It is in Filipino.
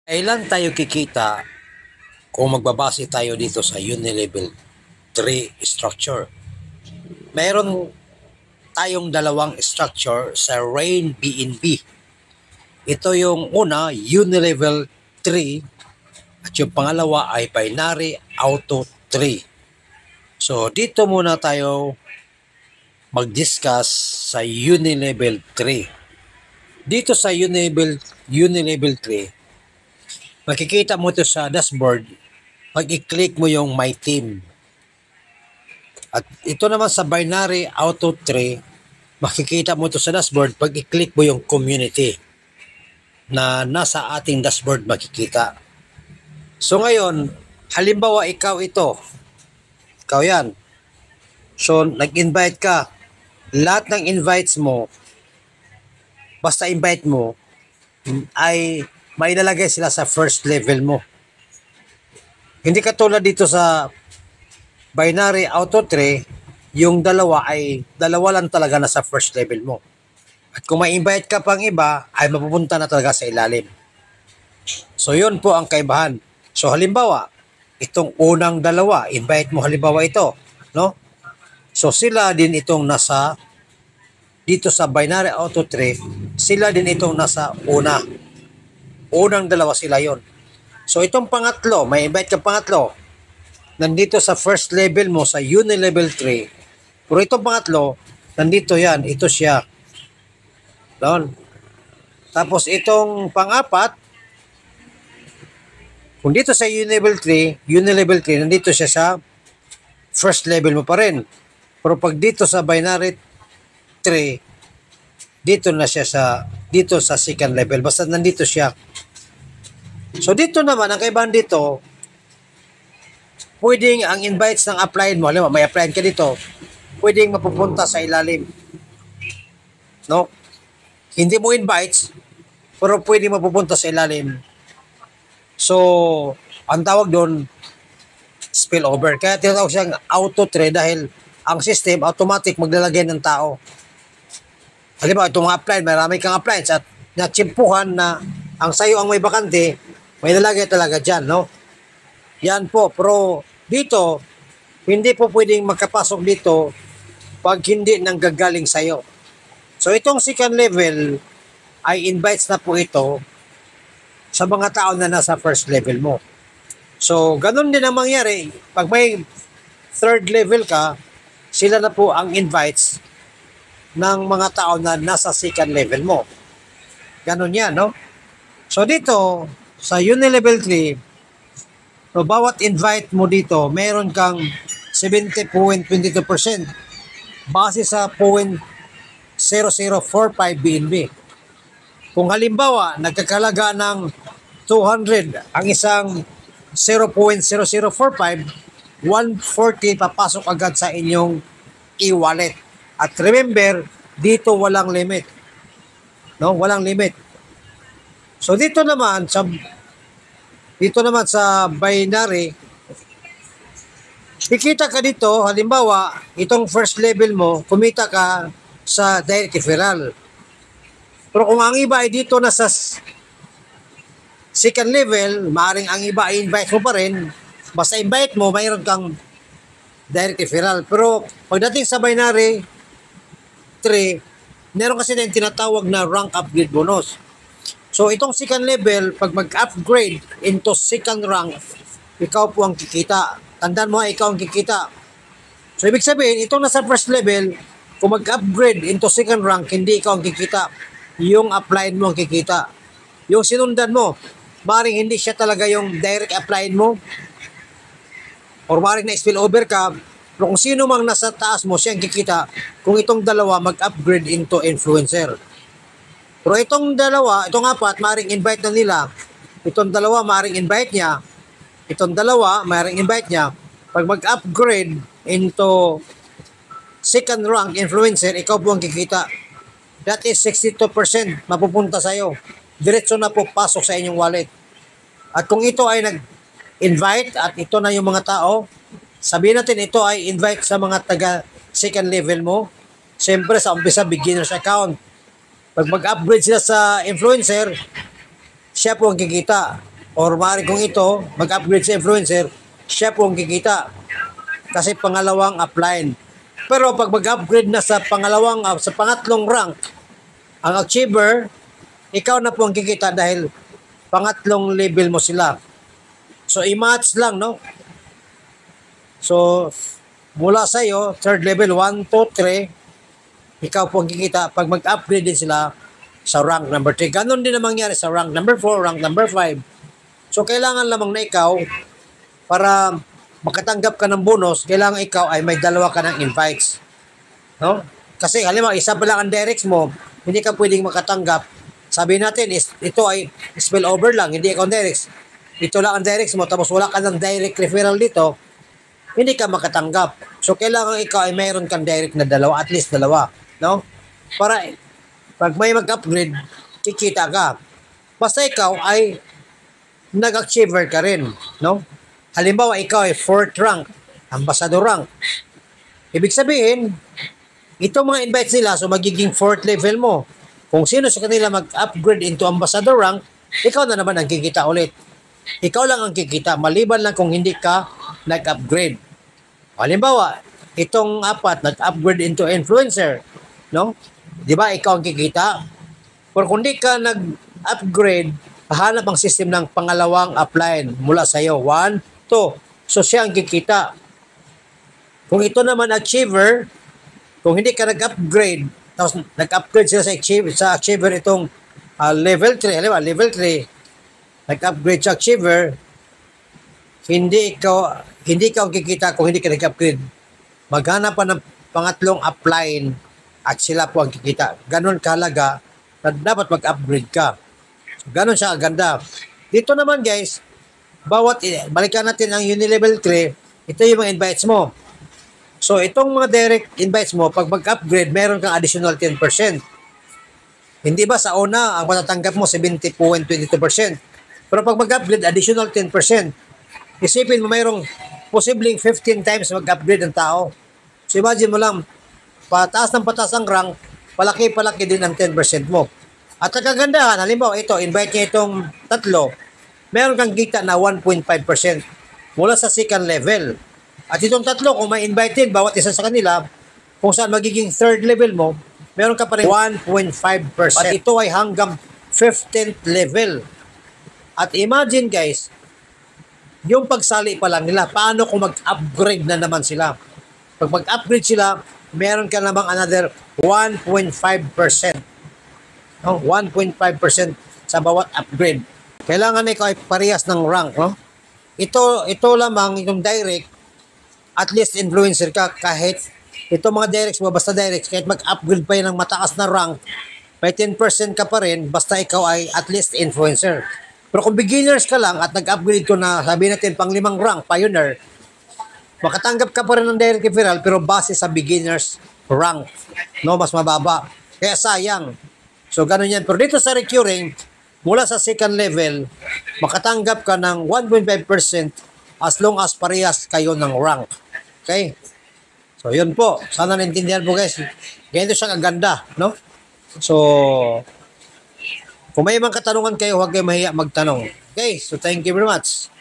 Kailan tayo kikita kung magbabase tayo dito sa Unilevel 3 structure? Meron tayong dalawang structure sa Rain BNB. Ito yung una, Unilevel 3, at yung pangalawa ay Binary Auto 3. So dito muna tayo mag-discuss sa Unilevel 3. Dito sa Unilevel 3, makikita mo ito sa dashboard pag i-click mo yung My Team. At ito naman sa Binary Auto 3, makikita mo ito sa dashboard pag i-click mo yung Community na nasa ating dashboard makikita. So ngayon, halimbawa ikaw yan. So nag-invite ka. Lahat ng invites mo, basta invite mo, ay may ilalagay sila sa first level mo. Hindi katulad dito sa Binary Auto 3, yung dalawa lang talaga na sa first level mo. At kung may invite ka pang iba, ay mapupunta na talaga sa ilalim. So yun po ang kaibahan. So halimbawa, itong unang dalawa, invite mo halimbawa ito, no? So sila din itong nasa dito sa Binary Auto 3, sila din itong nasa unang dalawa sila yon. So itong pangatlo, may invite ka pangatlo, nandito sa first level mo sa Unilevel 3. Pero itong pangatlo, nandito yan, ito siya. Doon. Tapos itong pangapat, kung dito sa Unilevel 3, nandito siya sa first level mo pa rin. Pero pag dito sa Binary 3, dito na siya dito sa second level. Basta nandito siya. So dito naman, ang kaibahan dito, pwedeng ang invites ng applied mo, halimbawa may applied ka dito, pwedeng mapupunta sa ilalim. No? Hindi mo invites, pero pwedeng mapupunta sa ilalim. So, ang tawag doon, spillover. Kaya tinatawag siyang auto 3 dahil ang system automatic maglalagay ng tao. Halimbawa, itong applied, marami kang applied at natsimpuhan na ang sayo ang may bakante, may nalagay talaga dyan, no? Yan po, pero dito, hindi po pwedeng makapasok dito pag hindi nanggagaling sa'yo. So itong second level ay invites na po ito sa mga tao na nasa first level mo. So ganun din ang mangyari. Pag may third level ka, sila na po ang invites ng mga tao na nasa second level mo. Ganun yan, no? So dito, sa Unilevel 3, so bawat invite mo dito, meron kang 70.22% base sa 0.0045 BNB. Kung halimbawa, nagkakalaga ng 200 ang isang 0.0045, 140 papasok agad sa inyong e-wallet. At remember, dito walang limit. No, walang limit. So dito naman sa binary, kikita ka dito, halimbawa, itong first level mo, kumita ka sa direct referral. Pero kung ang iba ay dito na sa second level, maaaring ang iba ay invite mo pa rin, basta invite mo, mayroon kang direct referral. Pero pagdating sa binary 3, meron kasi na yung tinatawag na rank upgrade bonus. So itong second level, pag mag-upgrade into second rank, ikaw po ang kikita. Tandaan mo, ikaw ang kikita. So ibig sabihin, itong nasa first level, kung mag-upgrade into second rank, hindi ikaw ang kikita. Yung applied mo ang kikita. Yung sinundan mo, maring hindi siya talaga yung direct applied mo, or maring na-spillover ka, pero kung sino mang nasa taas mo, siya ang kikita kung itong dalawa mag-upgrade into influencer. Pero itong dalawa, itong apat, maaaring invite na nila. Itong dalawa, maaaring invite niya. Itong dalawa, maaaring invite niya. Pag mag-upgrade into second rank influencer, ikaw po ang kikita. That is 62% mapupunta sa'yo. Diretso na po pasok sa inyong wallet. At kung ito ay nag-invite at ito na yung mga tao, sabihin natin ito ay invite sa mga taga second level mo. Siyempre sa umpisa, beginner's account. Pag mag-upgrade sila sa influencer, siya po ang kikita. or maaari kung ito, mag-upgrade sa influencer, siya po ang kikita. Kasi pangalawang upline. Pero pag mag-upgrade na sa sa pangatlong rank, ang achiever, ikaw na po ang kikita dahil pangatlong level mo sila. So, i-match lang, no? So, mula sa iyo, third level, 1, 2, 3, ikaw po ang kikita pag mag-upgrade din sila sa rank number 3. Ganon din na mangyari sa rank number 4, rank number 5. So, kailangan lamang na ikaw, para makatanggap ka ng bonus, kailangan ikaw ay may dalawa ka ng invites. No? Kasi, halimbawa, isa pa lang ang directs mo, hindi ka pwedeng makatanggap. Sabi natin, ito ay spillover lang, hindi ikaw directs. Ito lang ang directs mo, tapos wala ka ng direct referral dito, hindi ka makatanggap. So, kailangan ikaw ay mayroon kang direct na dalawa, at least dalawa. No? Para, pag may mag-upgrade, kikita ka. Basta ikaw ay nag-achiever ka rin, no? Halimbawa, ikaw ay 4th rank, ambassador rank. Ibig sabihin, itong mga invites nila, so magiging 4th level mo. Kung sino sa kanila mag-upgrade into ambassador rank, ikaw na naman ang kikita ulit. Ikaw lang ang kikita, maliban lang kung hindi ka nag-upgrade. Halimbawa, itong 4, nag-upgrade into influencer, no? Di ba, ikaw ang kikita? Pero kung hindi ka nag-upgrade, hahanap ang system ng pangalawang upline mula sa iyo. 1, 2. So, siya ang kikita. Kung ito naman achiever, kung hindi ka nag-upgrade, tapos nag-upgrade sila sa achiever itong level 3, alam ba, level 3, nag-upgrade sa achiever, hindi ka ang kikita kung hindi ka nag-upgrade. Maghanap pa ng pangatlong upline at sila po ang kikita. Ganon kahalaga na dapat mag-upgrade ka. Ganon siya aganda. Dito naman guys, balikan natin ang Unilevel 3, ito yung mga invites mo. So itong mga direct invites mo, pag mag-upgrade, meron kang additional 10%. Hindi ba sa una, ang matatanggap mo 70.22%. Pero pag mag-upgrade, additional 10%. Isipin mo, mayroong posibleng 15 times mag-upgrade ng tao. So imagine mo lang, pataas ang rank, palaki din ang 10% mo. At ang kagandahan, halimbawa ito, invite niya itong 3, meron kang kita na 1.5% mula sa second level. At itong 3, kung may invited, bawat isa sa kanila, kung saan magiging third level mo, meron ka pa rin 1.5%. At ito ay hanggang 15th level. At imagine guys, yung pagsali pa lang nila, paano kung mag-upgrade na naman sila? Pag mag-upgrade sila, meron ka namang another 1.5%. 1.5% sa bawat upgrade. Kailangan ikaw ay parehas ng rank, no? Ito lamang yung direct, at least influencer ka kahit ito mga directs mo, basta directs, kahit mag-upgrade pa yan ng mataas na rank, may 10% ka pa rin, basta ikaw ay at least influencer. Pero kung beginners ka lang at nag-upgrade ko na, sabi natin, pang 5 rank, pioneer, makatanggap ka pa rin ng direct referral pero base sa beginners rank, no? Mas mababa. Kaya sayang. So, ganun yan. Pero dito sa recurring, mula sa second level, makatanggap ka ng 1.5% as long as parehas kayo ng rank. Okay? So, yun po. Sana naintindihan po guys. Ganito siya kaganda, no? So, kung may mga katanungan kayo, huwag kayo mahiya magtanong. Okay? So, thank you very much.